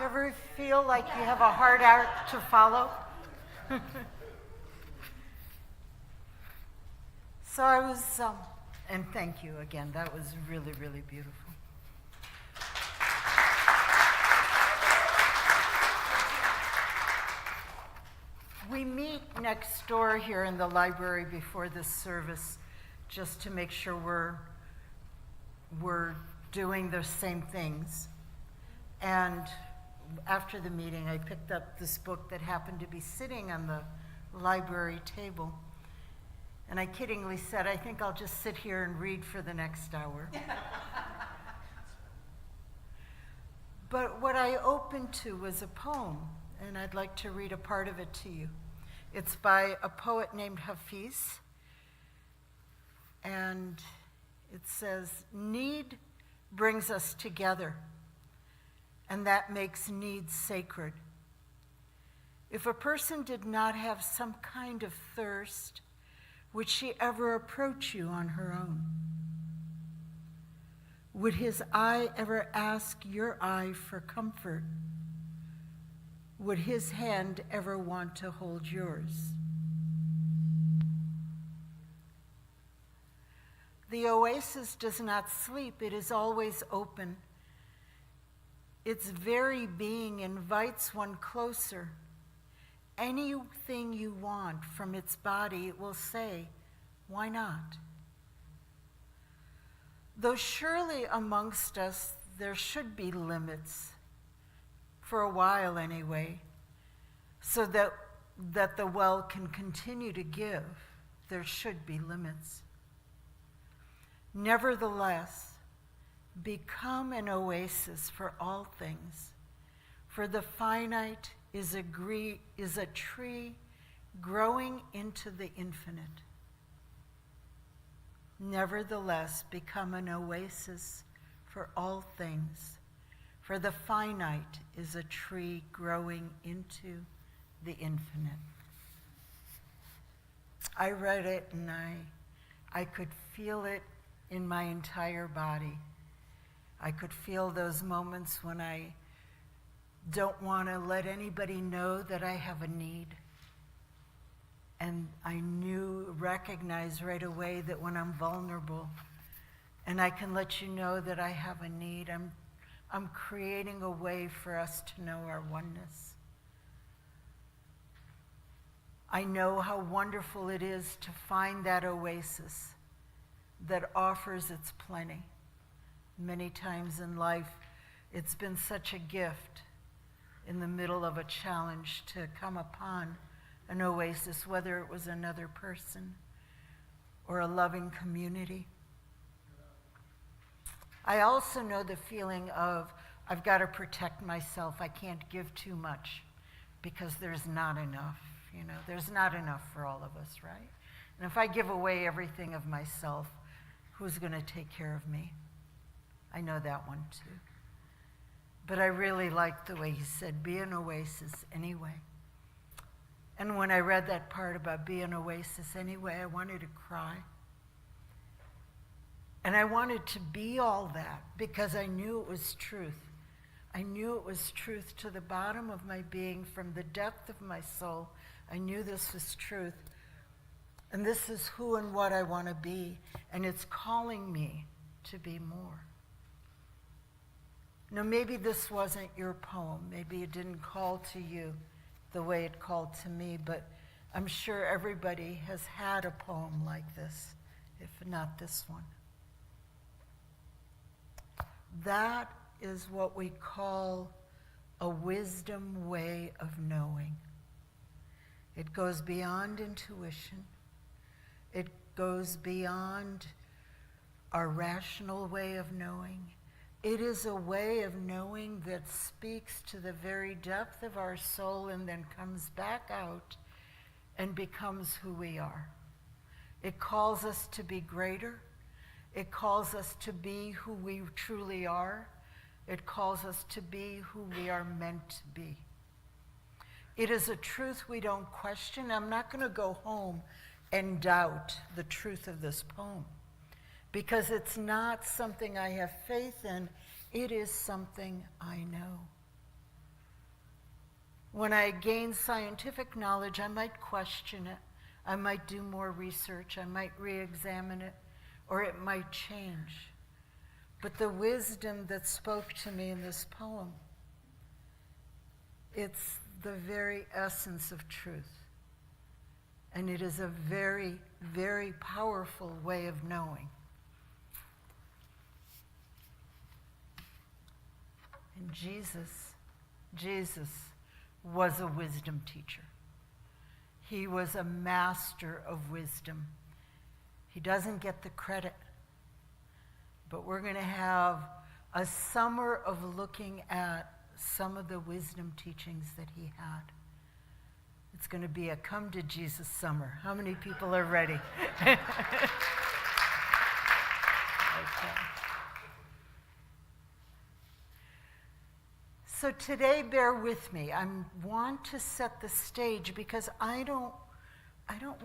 ever feel like you have a hard act to follow? So I was, and thank you again. That was really, really beautiful. We meet next door here in the library before this service just to make sure we're doing the same things. And after the meeting, I picked up this book that happened to be sitting on the library table. And I kiddingly said, I think I'll just sit here and read for the next hour. But what I opened to was a poem, and I'd like to read a part of it to you. It's by a poet named Hafiz, and it says, "Need brings us together, and that makes need sacred. If a person did not have some kind of thirst, would she ever approach you on her own? Would his eye ever ask your eye for comfort? Would his hand ever want to hold yours?" The oasis does not sleep, it is always open. Its very being invites one closer. Anything you want from its body, it will say, why not? Though surely amongst us there should be limits, for a while anyway, so that the well can continue to give, there should be limits. Nevertheless, become an oasis for all things, for the finite is a tree growing into the infinite. Nevertheless, become an oasis for all things, for the finite is a tree growing into the infinite. I read it and I could feel it in my entire body. I could feel those moments when I don't want to let anybody know that I have a need. And I recognize right away that when I'm vulnerable and I can let you know that I have a need, I'm creating a way for us to know our oneness. I know how wonderful it is to find that oasis that offers its plenty. Many times in life, it's been such a gift in the middle of a challenge to come upon an oasis, whether it was another person or a loving community. I also know the feeling of, I've got to protect myself. I can't give too much because there's not enough. There's not enough for all of us, right? And if I give away everything of myself, who's going to take care of me? I know that one too. But I really liked the way he said, be an oasis anyway. And when I read that part about be an oasis anyway, I wanted to cry. And I wanted to be all that because I knew it was truth. I knew it was truth to the bottom of my being, from the depth of my soul. I knew this was truth. And this is who and what I want to be. And it's calling me to be more. Now, maybe this wasn't your poem. Maybe it didn't call to you the way it called to me, but I'm sure everybody has had a poem like this, if not this one. That is what we call a wisdom way of knowing. It goes beyond intuition. It goes beyond our rational way of knowing. It is a way of knowing that speaks to the very depth of our soul and then comes back out and becomes who we are. It calls us to be greater. It calls us to be who we truly are. It calls us to be who we are meant to be. It is a truth we don't question. I'm not going to go home and doubt the truth of this poem, because it's not something I have faith in. It is something I know. When I gain scientific knowledge, I might question it. I might do more research. I might re-examine it, or it might change. But the wisdom that spoke to me in this poem, it's the very essence of truth. And it is a very, very powerful way of knowing. And Jesus was a wisdom teacher. He was a master of wisdom. He doesn't get the credit. But we're going to have a summer of looking at some of the wisdom teachings that he had. It's going to be a come to Jesus summer. How many people are ready? Okay. So today, bear with me. I want to set the stage because I don't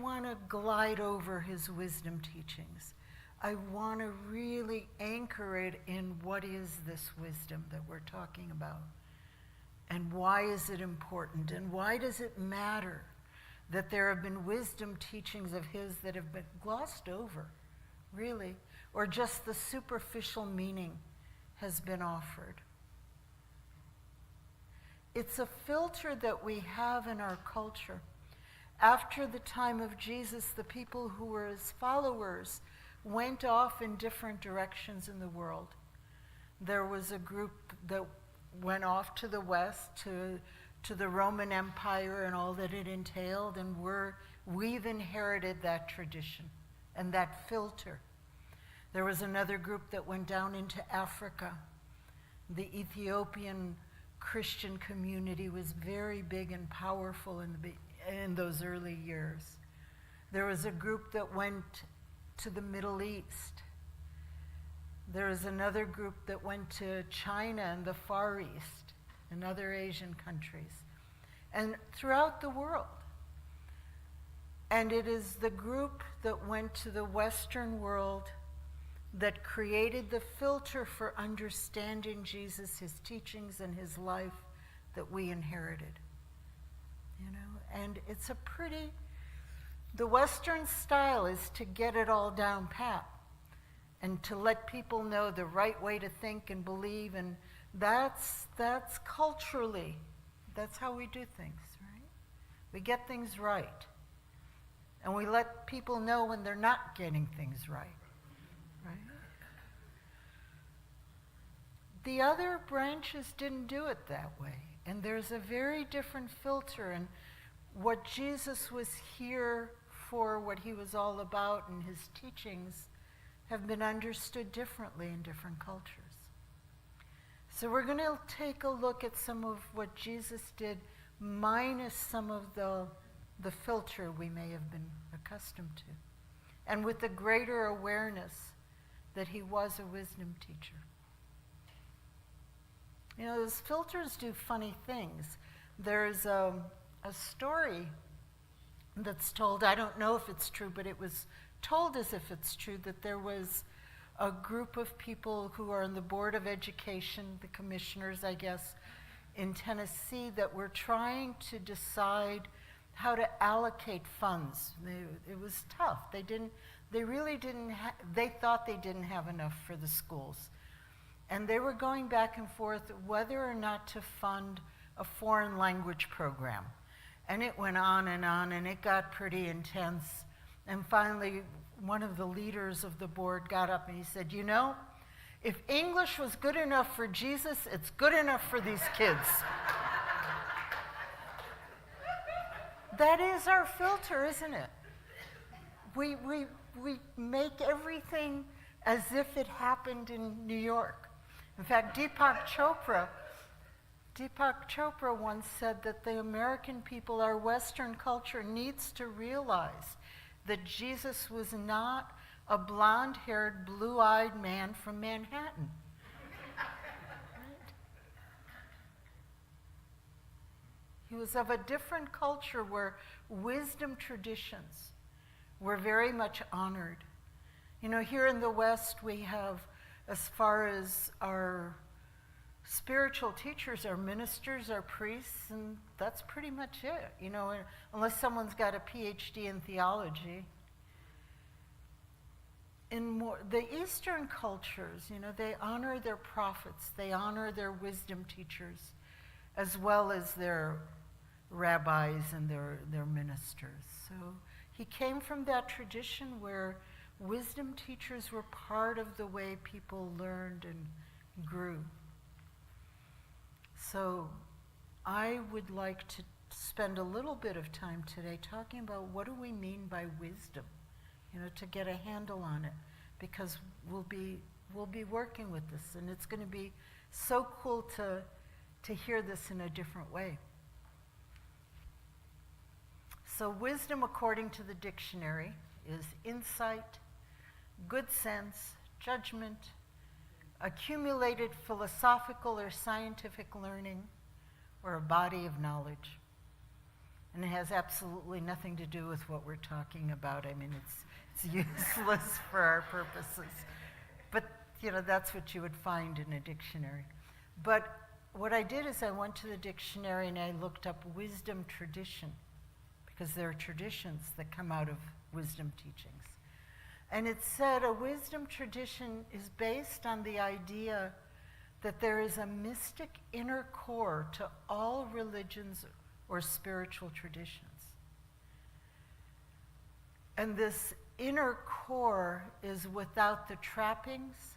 want to glide over his wisdom teachings. I want to really anchor it in what is this wisdom that we're talking about, and why is it important, and why does it matter that there have been wisdom teachings of his that have been glossed over, really, or just the superficial meaning has been offered. It's a filter that we have in our culture. After the time of Jesus, the people who were his followers went off in different directions in the world. There was a group that went off to the west, to the Roman Empire and all that it entailed, and we've inherited that tradition and that filter. There was another group that went down into Africa. The Ethiopian Christian community was very big and powerful in those early years. There was a group that went to the Middle East. There was another group that went to China and the Far East and other Asian countries, and throughout the world. And it is the group that went to the Western world that created the filter for understanding Jesus, his teachings, and his life that we inherited. You know, and it's the Western style is to get it all down pat and to let people know the right way to think and believe, and that's culturally, that's how we do things, right? We get things right. And we let people know when they're not getting things right. Right? The other branches didn't do it that way. And there's a very different filter, and what Jesus was here for, what he was all about, and his teachings have been understood differently in different cultures. So we're going to take a look at some of what Jesus did, minus some of the filter we may have been accustomed to, and with the greater awareness that he was a wisdom teacher. You know, those filters do funny things. There's a story that's told, I don't know if it's true, but it was told as if it's true, that there was a group of people who are on the Board of Education, the commissioners, I guess, in Tennessee, that were trying to decide how to allocate funds. It was tough. They thought they didn't have enough for the schools. And they were going back and forth whether or not to fund a foreign language program. And it went on, and it got pretty intense. And finally, one of the leaders of the board got up and he said, you know, if English was good enough for Jesus, it's good enough for these kids. That is our filter, isn't it? We make everything as if it happened in New York. In fact, Deepak Chopra once said that the American people, our Western culture, needs to realize that Jesus was not a blonde-haired, blue-eyed man from Manhattan. Right? He was of a different culture where wisdom traditions were very much honored. You know, here in the West, we have, as far as our spiritual teachers are ministers, are priests, and that's pretty much it. You know, unless someone's got a PhD in theology. In the Eastern cultures, you know, they honor their prophets, they honor their wisdom teachers, as well as their rabbis and their ministers. So he came from that tradition where wisdom teachers were part of the way people learned and grew. So I would like to spend a little bit of time today talking about what do we mean by wisdom, you know, to get a handle on it, because we'll be working with this, and it's going to be so cool to hear this in a different way. So wisdom, according to the dictionary, is insight, good sense, judgment, accumulated philosophical or scientific learning, or a body of knowledge. And it has absolutely nothing to do with what we're talking about. I mean, it's useless for our purposes. But, you know, that's what you would find in a dictionary. But what I did is I went to the dictionary and I looked up wisdom tradition, because there are traditions that come out of wisdom teachings. And it said a wisdom tradition is based on the idea that there is a mystic inner core to all religions or spiritual traditions. And this inner core is without the trappings,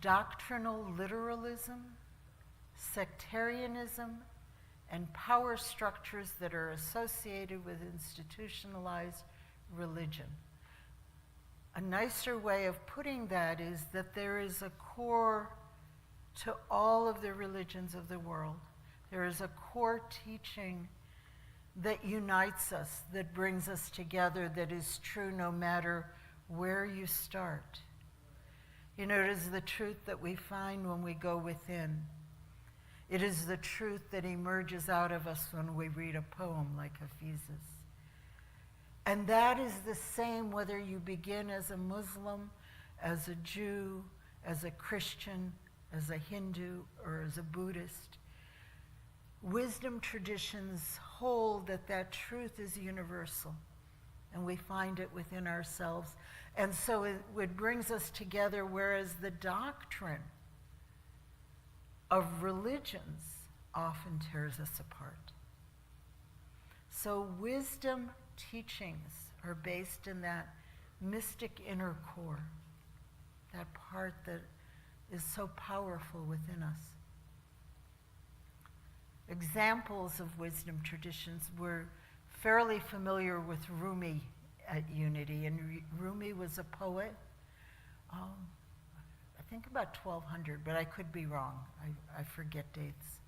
doctrinal literalism, sectarianism, and power structures that are associated with institutionalized religion. A nicer way of putting that is that there is a core to all of the religions of the world. There is a core teaching that unites us, that brings us together, that is true no matter where you start. You know, it is the truth that we find when we go within. It is the truth that emerges out of us when we read a poem like Hafize's. And that is the same whether you begin as a Muslim, as a Jew, as a Christian, as a Hindu, or as a Buddhist. Wisdom traditions hold that truth is universal, and we find it within ourselves. And so it brings us together, whereas the doctrine of religions often tears us apart. So wisdom teachings are based in that mystic inner core, that part that is so powerful within us. Examples of wisdom traditions, we're fairly familiar with Rumi at Unity, and Rumi was a poet, I think about 1200, but I could be wrong. I forget dates.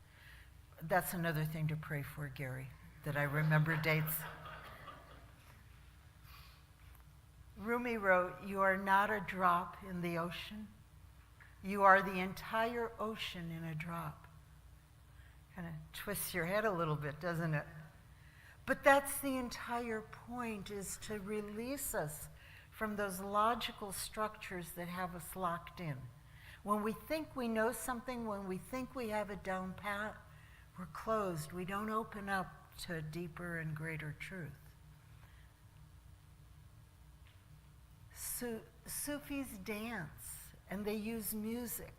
That's another thing to pray for, Gary, that I remember dates. Rumi wrote, "You are not a drop in the ocean. You are the entire ocean in a drop." Kind of twists your head a little bit, doesn't it? But that's the entire point, is to release us from those logical structures that have us locked in. When we think we know something, when we think we have it down pat, we're closed. We don't open up to deeper and greater truth. Sufis dance, and they use music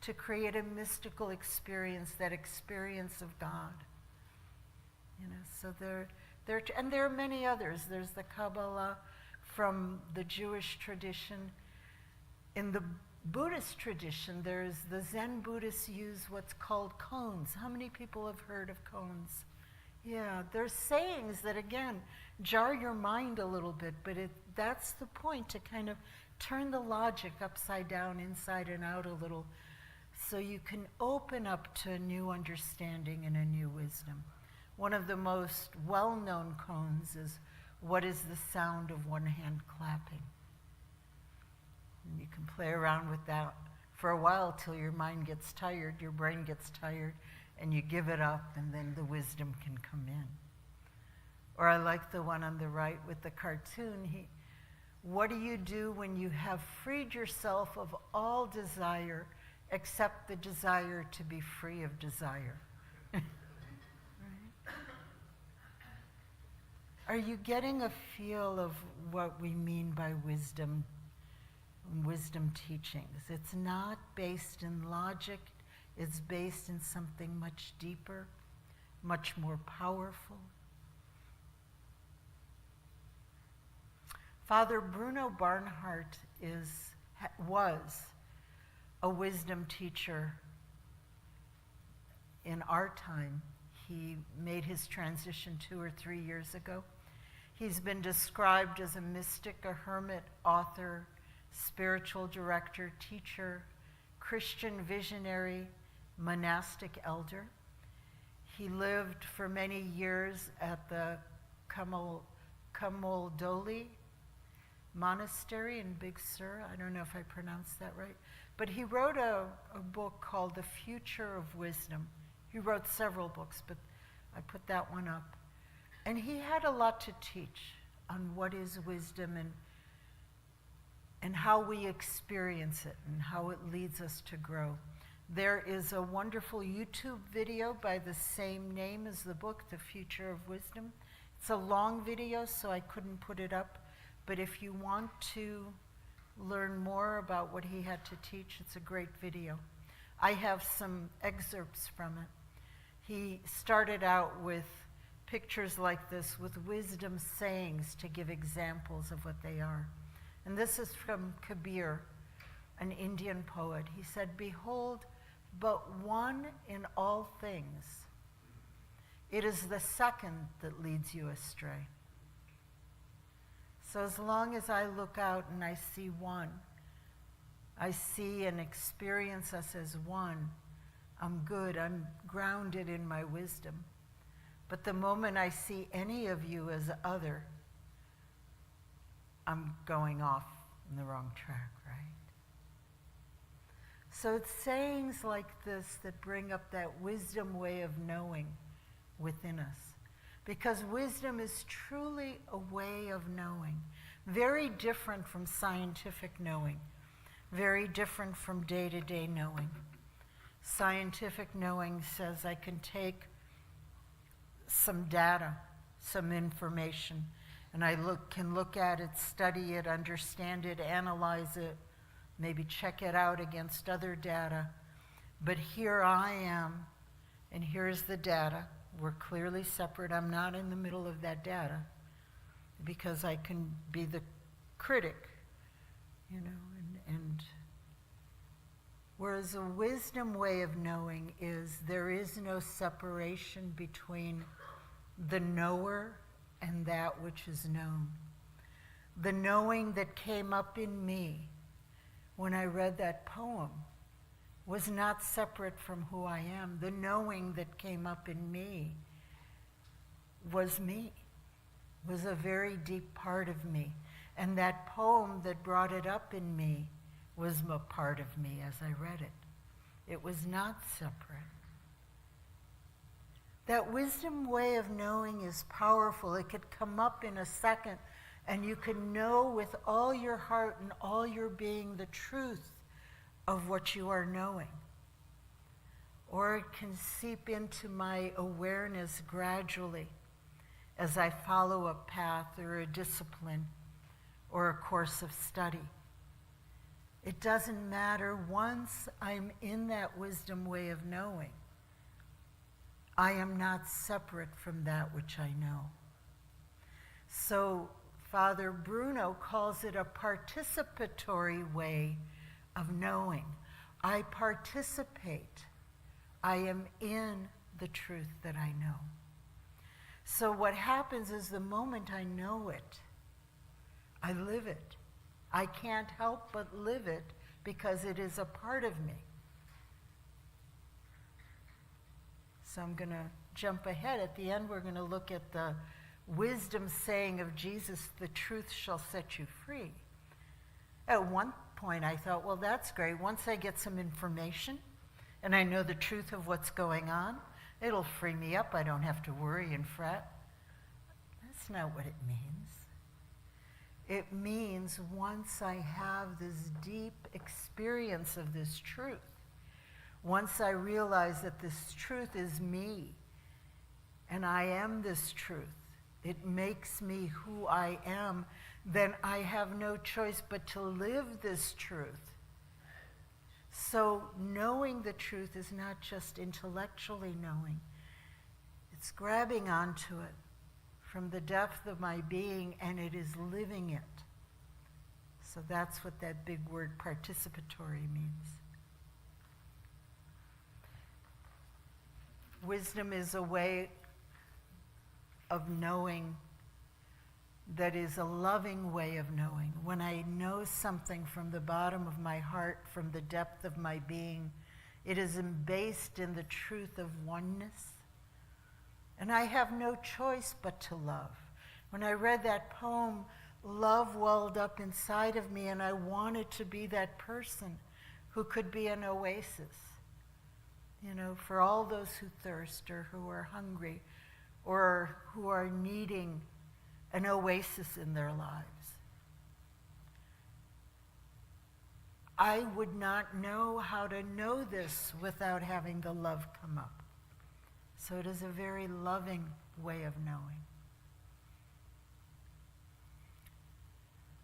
to create a mystical experience, that experience of God. You know, so and there are many others. There's the Kabbalah from the Jewish tradition. In the Buddhist tradition, there's the Zen Buddhists use what's called koans. How many people have heard of koans? Yeah, there's sayings that, again, jar your mind a little bit, but that's the point, to kind of turn the logic upside down, inside and out a little, so you can open up to a new understanding and a new wisdom. One of the most well-known koans is, "What is the sound of one hand clapping?" And you can play around with that for a while till your mind gets tired, your brain gets tired, and you give it up, and then the wisdom can come in. Or I like the one on the right with the cartoon. What do you do when you have freed yourself of all desire except the desire to be free of desire. Right? Are you getting a feel of what we mean by wisdom teachings? It's not based in logic, it's based in something much deeper, much more powerful. Father Bruno Barnhart was a wisdom teacher in our time. He made his transition 2 or 3 years ago. He's been described as a mystic, a hermit, author, spiritual director, teacher, Christian visionary, monastic elder. He lived for many years at the Camaldoli Monastery in Big Sur. I don't know if I pronounced that right. But he wrote a book called The Future of Wisdom. He wrote several books, but I put that one up. And he had a lot to teach on what is wisdom and how we experience it and how it leads us to grow. There is a wonderful YouTube video by the same name as the book, The Future of Wisdom. It's a long video, so I couldn't put it up. But if you want to learn more about what he had to teach, it's a great video. I have some excerpts from it. He started out with pictures like this with wisdom sayings to give examples of what they are. And this is from Kabir, an Indian poet. He said, "Behold, but one in all things. It is the second that leads you astray." So as long as I look out and I see one, I see and experience us as one, I'm good, I'm grounded in my wisdom. But the moment I see any of you as other, I'm going off in the wrong track, right? So it's sayings like this that bring up that wisdom way of knowing within us. Because wisdom is truly a way of knowing, very different from scientific knowing, very different from day-to-day knowing. Scientific knowing says I can take some data, some information, and I can look at it, study it, understand it, analyze it, maybe check it out against other data. But here I am, and here's the data. We're clearly separate. I'm not in the middle of that data because I can be the critic, and whereas a wisdom way of knowing is there is no separation between the knower and that which is known. The knowing that came up in me when I read that poem was not separate from who I am. The knowing that came up in me, was a very deep part of me. And that poem that brought it up in me was a part of me as I read it. It was not separate. That wisdom way of knowing is powerful. It could come up in a second, and you can know with all your heart and all your being the truth of what you are knowing. Or it can seep into my awareness gradually as I follow a path or a discipline or a course of study. It doesn't matter. Once I'm in that wisdom way of knowing, I am not separate from that which I know. So Father Bruno calls it a participatory way of knowing. I participate. I am in the truth that I know. So what happens is the moment I know it, I live it. I can't help but live it because it is a part of me. So I'm going to jump ahead. At the end, we're going to look at the wisdom saying of Jesus, "The truth shall set you free." At one point, I thought, well, that's great. Once I get some information and I know the truth of what's going on, it'll free me up. I don't have to worry and fret. That's not what it means. It means once I have this deep experience of this truth, once I realize that this truth is me, and I am this truth, it makes me who I am, then I have no choice but to live this truth. So knowing the truth is not just intellectually knowing. It's grabbing onto it from the depth of my being, and it is living it. So that's what that big word participatory means. Wisdom is a way of knowing that is a loving way of knowing. When I know something from the bottom of my heart, from the depth of my being, it is based in the truth of oneness. And I have no choice but to love. When I read that poem, love welled up inside of me, and I wanted to be that person who could be an oasis, for all those who thirst or who are hungry or who are needing an oasis in their lives. I would not know how to know this without having the love come up. So it is a very loving way of knowing.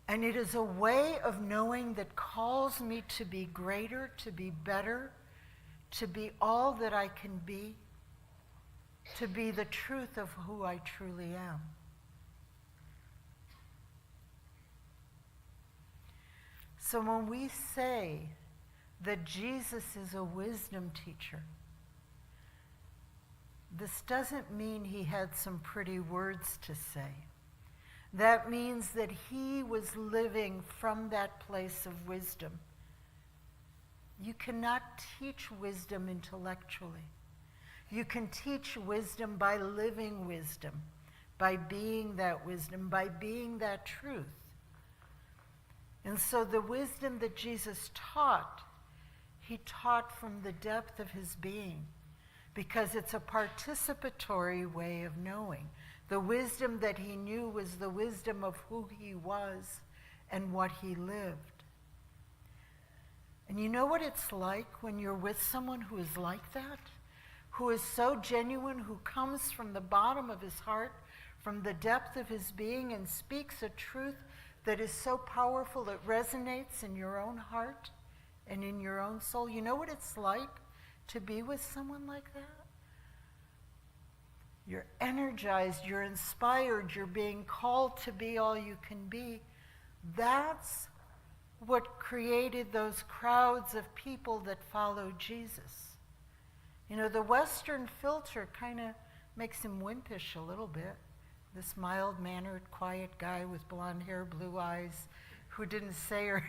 And it is a way of knowing that calls me to be greater, to be better, to be all that I can be, to be the truth of who I truly am. So when we say that Jesus is a wisdom teacher, this doesn't mean he had some pretty words to say. That means that he was living from that place of wisdom. You cannot teach wisdom intellectually. You can teach wisdom by living wisdom, by being that wisdom, by being that truth. And so the wisdom that Jesus taught, he taught from the depth of his being, because it's a participatory way of knowing. The wisdom that he knew was the wisdom of who he was and what he lived. And you know what it's like when you're with someone who is like that? Who is so genuine, who comes from the bottom of his heart, from the depth of his being, and speaks a truth that is so powerful it resonates in your own heart and in your own soul. You know what it's like to be with someone like that? You're energized, you're inspired, you're being called to be all you can be. That's what created those crowds of people that followed Jesus. The Western filter kind of makes him wimpish a little bit. This mild-mannered, quiet guy with blonde hair, blue eyes, who didn't say or,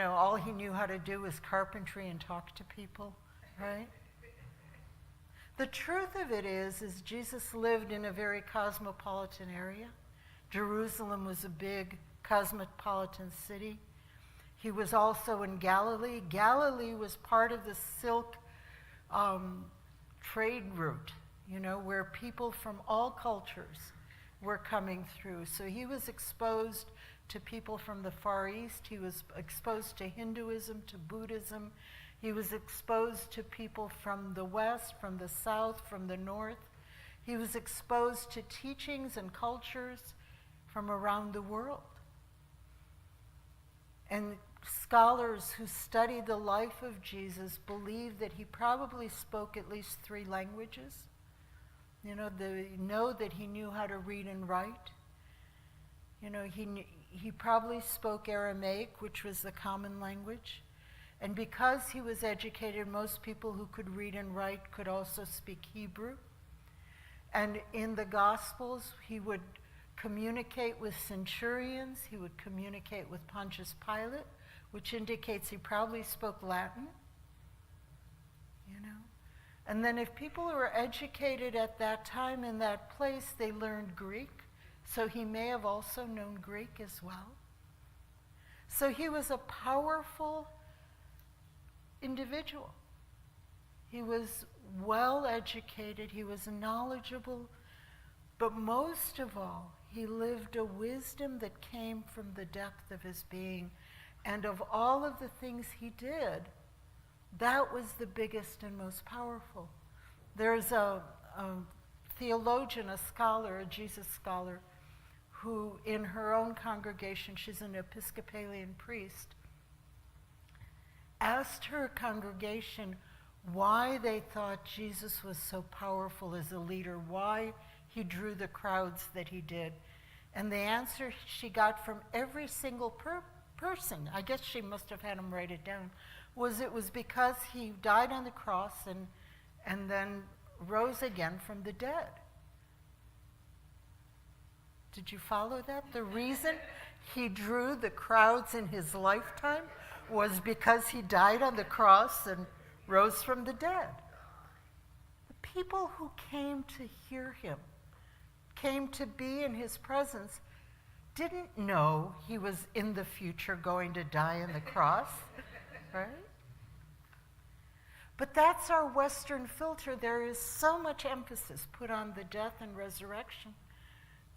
all he knew how to do was carpentry and talk to people, right? The truth of it is Jesus lived in a very cosmopolitan area. Jerusalem was a big cosmopolitan city. He was also in Galilee. Galilee was part of the Silk trade route, where people from all cultures were coming through. So he was exposed to people from the Far East. He was exposed to Hinduism, to Buddhism. He was exposed to people from the West, from the South, from the North. He was exposed to teachings and cultures from around the world. And scholars who study the life of Jesus believe that he probably spoke at least 3 languages. They know that he knew how to read and write. He probably spoke Aramaic, which was the common language. And because he was educated, most people who could read and write could also speak Hebrew. And in the Gospels, he would communicate with centurions. He would communicate with Pontius Pilate, which indicates he probably spoke Latin. And then if people were educated at that time in that place, they learned Greek. So he may have also known Greek as well. So he was a powerful individual. He was well educated, he was knowledgeable, but most of all, he lived a wisdom that came from the depth of his being. And of all of the things he did, That was the biggest and most powerful. There's a theologian, a scholar, a Jesus scholar, who in her own congregation, she's an Episcopalian priest, asked her congregation why they thought Jesus was so powerful as a leader, why he drew the crowds that he did. And the answer she got from every single person, I guess she must have had him write it down, was it was because he died on the cross and then rose again from the dead. Did you follow that? The reason he drew the crowds in his lifetime was because he died on the cross and rose from the dead. The people who came to hear him, came to be in his presence, didn't know he was in the future going to die on the cross, right? But that's our Western filter. There is so much emphasis put on the death and resurrection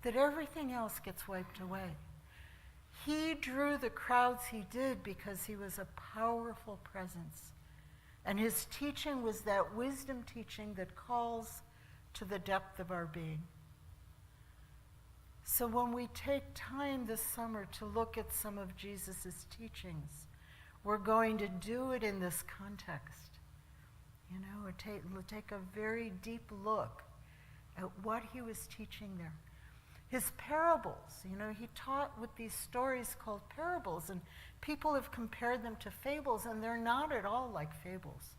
that everything else gets wiped away. He drew the crowds he did because he was a powerful presence. And his teaching was that wisdom teaching that calls to the depth of our being. So when we take time this summer to look at some of Jesus' teachings, we're going to do it in this context. You know, we'll take a very deep look at what he was teaching there. His parables, you know, he taught with these stories called parables, and people have compared them to fables, and they're not at all like fables.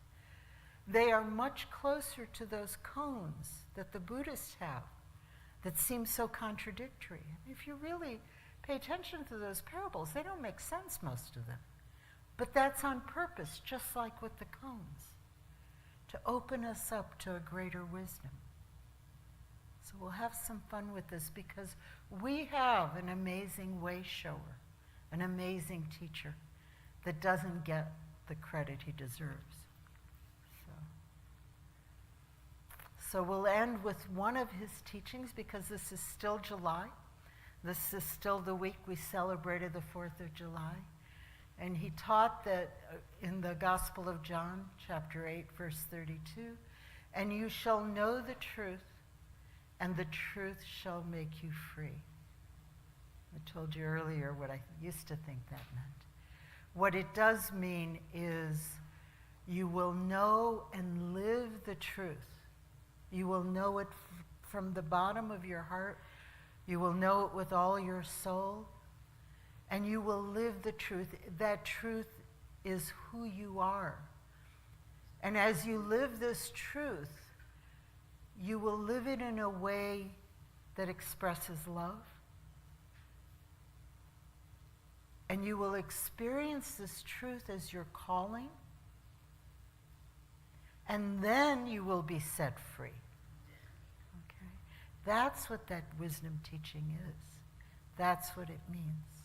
They are much closer to those koans that the Buddhists have that seem so contradictory. If you really pay attention to those parables, they don't make sense, most of them. But that's on purpose, just like with the koans, to open us up to a greater wisdom. So we'll have some fun with this because we have an amazing way shower, an amazing teacher that doesn't get the credit he deserves. So we'll end with one of his teachings because this is still July. This is still the week we celebrated the 4th of July. And he taught that in the Gospel of John, chapter 8, verse 32, "And you shall know the truth, and the truth shall make you free." I told you earlier what I used to think that meant. What it does mean is you will know and live the truth. You will know it from the bottom of your heart. You will know it with all your soul. And you will live the truth. That truth is who you are. And as you live this truth, you will live it in a way that expresses love. And you will experience this truth as your calling. And then you will be set free. Okay? That's what that wisdom teaching is. That's what it means.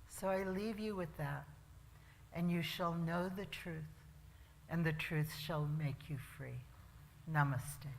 So I leave you with that. And you shall know the truth, and the truth shall make you free. Namaste.